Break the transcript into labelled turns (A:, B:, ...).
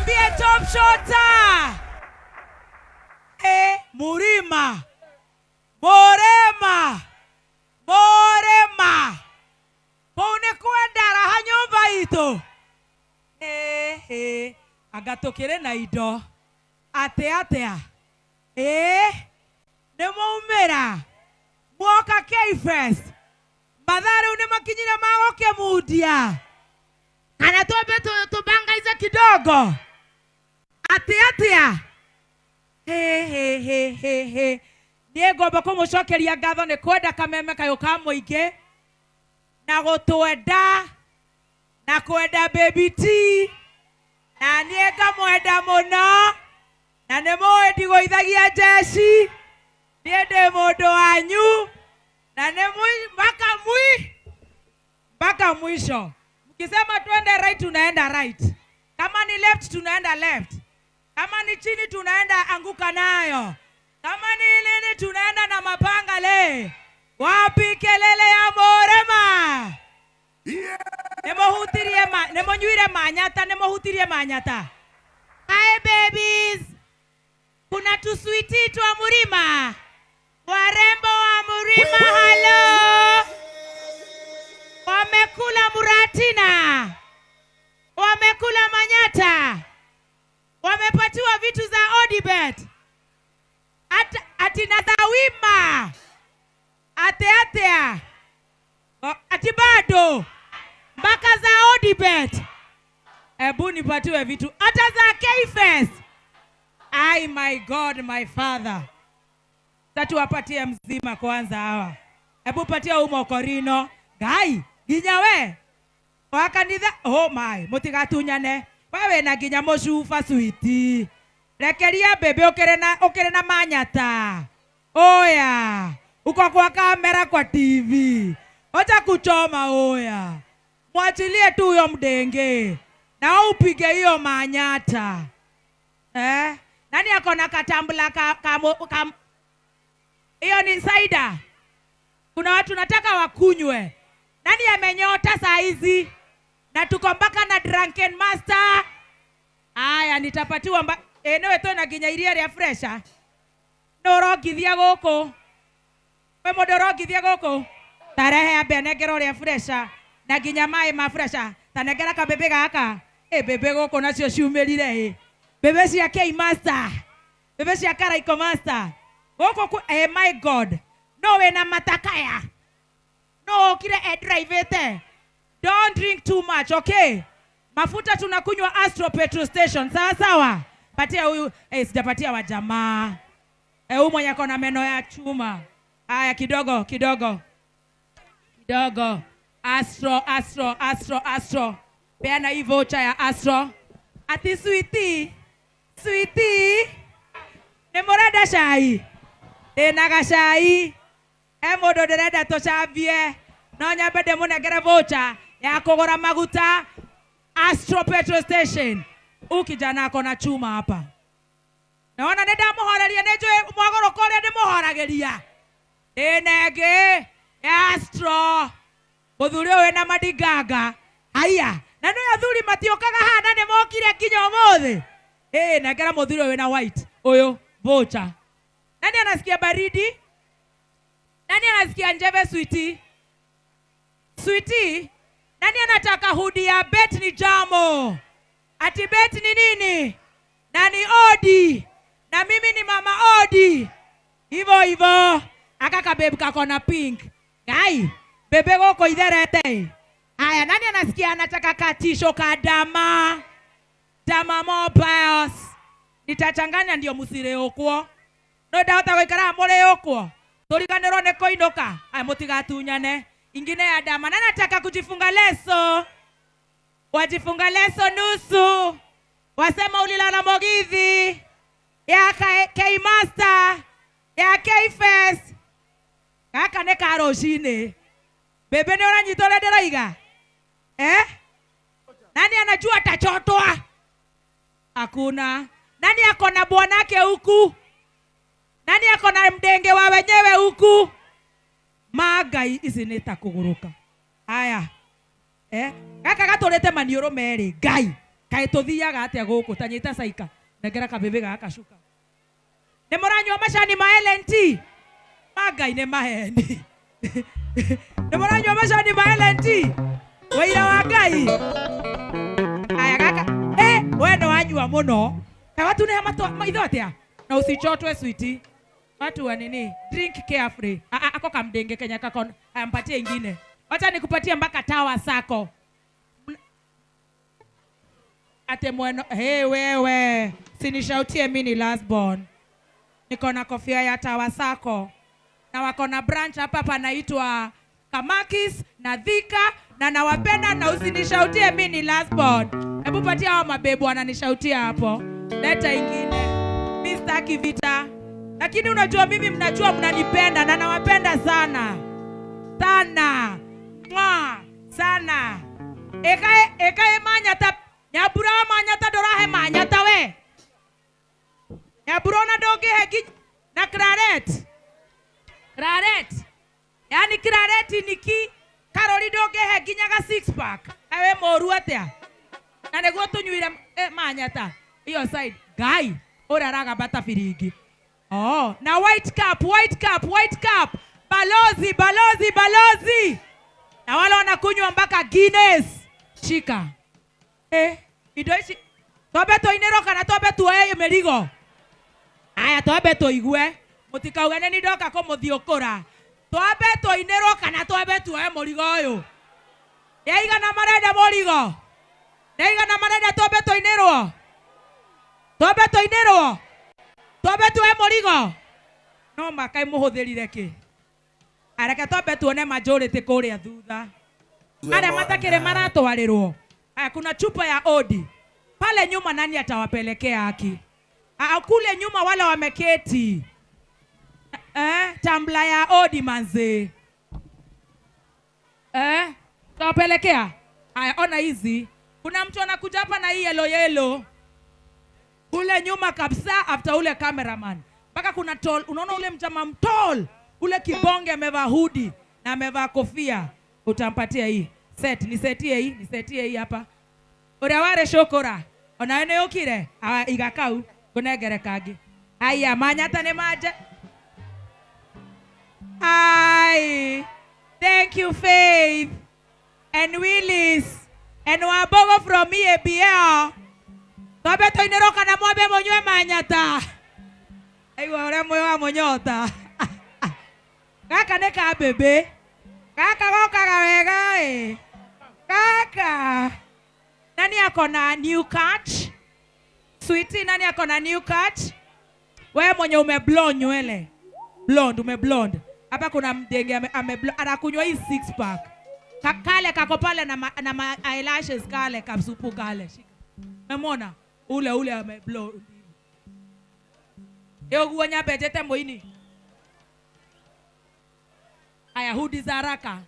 A: Mwambie Top Shota. Murima. Morema. Morema. Pone kwenda raha nyumba ito. Agatokire na ido. Atea. Nemoumera. Mwoka K-Fest. Madhari unemakinyina maoke mudia. Kanatobe tubanga iza kidogo. Atea. Niego bako mushokeri ya gatho ne kwenda kameme kayo kamoige. Na gotwenda. Na kwenda baby T. Na niega mwenda muno. Na nemo edigo ithagia jeshi. Niende modo wanyu. Na nemo mpaka mwisho. Mkisema tuende right tunaenda right. Kama ni left tunaenda left. Kama ni chini tunaenda anguka nayo. Kama ni lini tunaenda na mapanga le. Wapi kelele ya Morema? Yeah. Nemo nyuire manyata. Hi babies. Kuna tuswiti twa Murima. Warembo wa Murima, hello. Wamekula muratina. Wamekula manyata. Wamepatiwa vitu za Odibet. Atina za wima. Atea. Atibado. Mpaka za Odibet. Ebu nipatiwe vitu. Ata za K-Fest. Ay, my God, my Father. Tatu wapatie mzima kwanza hawa. Ebu patia umokorino. Gai, ginyawe. Wakanitha. Oh my, mutigatunyane. Wewe na ginya moshufa sweetie. Rekeria bebe okere na manyata. Oya. Uko kwa kamera kwa TV. Wacha kuchoma oya. Mwachilie tu huyo mdenge. Na upige hiyo manyata. Nani akona katambula hiyo ni insider. Kuna watu nataka wakunywe. Nani amenyota saa hizi? Na tuko mpaka na drunken master. Aya nitapatiwa enewe to na ginya iria ria fresha. Norogithia goko. We modorogithia goko. Tarehe abe negero ria fresha. Na ginya mai ma fresha. Tanegera ka bebe gaka. Bebe goko nacio ciumerire. Bebe cia K-Master. Bebe cia Karaiko Master. Goko my God. No we na matakaya. No kile drivete. Don't drink too much, okay? Mafuta tunakunywa Astro Petrol Station. Sawa. Patia huyu, sijapatia wa jamaa. Huyu mwenye kona meno ya chuma. Haya kidogo. Astro. Peana hii voucher ya Astro. Ati sweetie. Nemorada shai. Naga shai. Modo dereda to chavie. Nonya bede munegere voucher ya kugura maguta Astro Petrol Station. Ukijana akona chuma hapa. Naona nenda muhoreria nejo mwagoro kore ndi muhorageria. Nege Astro. Muthuri we na madigaga. Haya. Na no yathuri matiokaga hana ne mokire kinyo mothe. Negera muthuri we na white. Oyo voucher. Nani anasikia baridi? Nani anasikia njeve sweetie? Sweetie? Nani anataka hoodie ya Bet ni Jamo? Ati Bet ni nini? Nani Odi? Na mimi ni mama Odi. Hivo. Akaka babe kakona pink. Gai, bebe goko itherete. Aya, nani anasikia anataka katisho kadama? Dama mobiles. Nitachanganya ndio musire okwo. No doubt awekara amore okwo. Toriganero ne koinoka. Aya mutigatunyane. Ingine ya dama. Nani anataka kujifunga leso? Wajifunga leso nusu. Wasema ulilala Mogithi. Ya K-Master. Ya K-Fest. Kaka ne karoshine. Bebe ne unanyitole deraiga. Nani anajua atachotwa? Hakuna. Nani akona bwanake huku? Nani akona mdenge wa wenyewe huku? Magai isineta kuguruka. Haya. Kaka gatorete manioro mere gai. kae tuthiaga atia guku tanyita saika negera kabebe gaka shuka ne moranywa macani ma LNT magai ne maheni ne moranywa macani ma LNT waira wa Ngai aya kaka wendo wanyua muno na watu ne maitho atia na usichotwe sweetie watu wa nini drink carefree ako kamdenge Kenya kako ampatie ingine wacha nikupatie mpaka tawa sako ate mweno wewe sinishautie mimi last born niko na kofia ya tawa sako na wako na branch hapa panaitwa Kamakis na Thika na nawapenda na usinishautie mimi last born hebu patia hao mabebu wananishautia hapo leta ingine Mr. Kivita lakini unajua mimi mnajua mnanipenda na nawapenda sana sana sana ekae manyata nyabura manyata dorahe manyata we nyabura na doge hegi na Claret yani Claret niki Karoli doge hegi nyaga 6 pack ewe moru atia na neguo tunyuire manyata iyo side guy oraraga bata firingi na white cap balozi na wale wanakunywa mpaka Guinness chika idoishi tobe to ineroka na tobe tuoye merigo aya tobe to igwe mutikaugane ni ndoka ko muthiokora tobe to ineroka na tobe tuoye morigo uyu yaiga na marenda morigo yaiga na marenda tobe to inerwo tobe tuoye morigo no makai muhuthirire ki areke tobe tuone majority kuria thutha ale matakire maratwarirwo kuna chupa ya odi pale nyuma nani atawapelekea haki kule nyuma wale wameketi tambla ya odi manze tawapelekea haya ona hizi kuna mtu anakuja hapa na hii yellow ule nyuma kabisa after ule cameraman mpaka kuna tall unaona ule mjama mtol ule kibonge amevaa hoodie na amevaa kofia utampatia hii nisetie hii hapa ora ware shokora ona ene yokire igakau kunegere kagi aya manyata ne maje thank you Faith and Willis and Wabogo from EABL tobe to ineroka na mwabe monywe manyata aiwa ore moyo wa monyota kaka ne ka bebe kaka goka wega kaka nani ako na new catch sweetie nani ako na new catch wewe mwenye umeblonde nywele umeblonde hapa kuna mdenge anakunywa hii 6 pack kakale kako pale na eyelashes kale kapsupu kale umeona ule ameblonde yoguo nyabetete moini aya hudi za haraka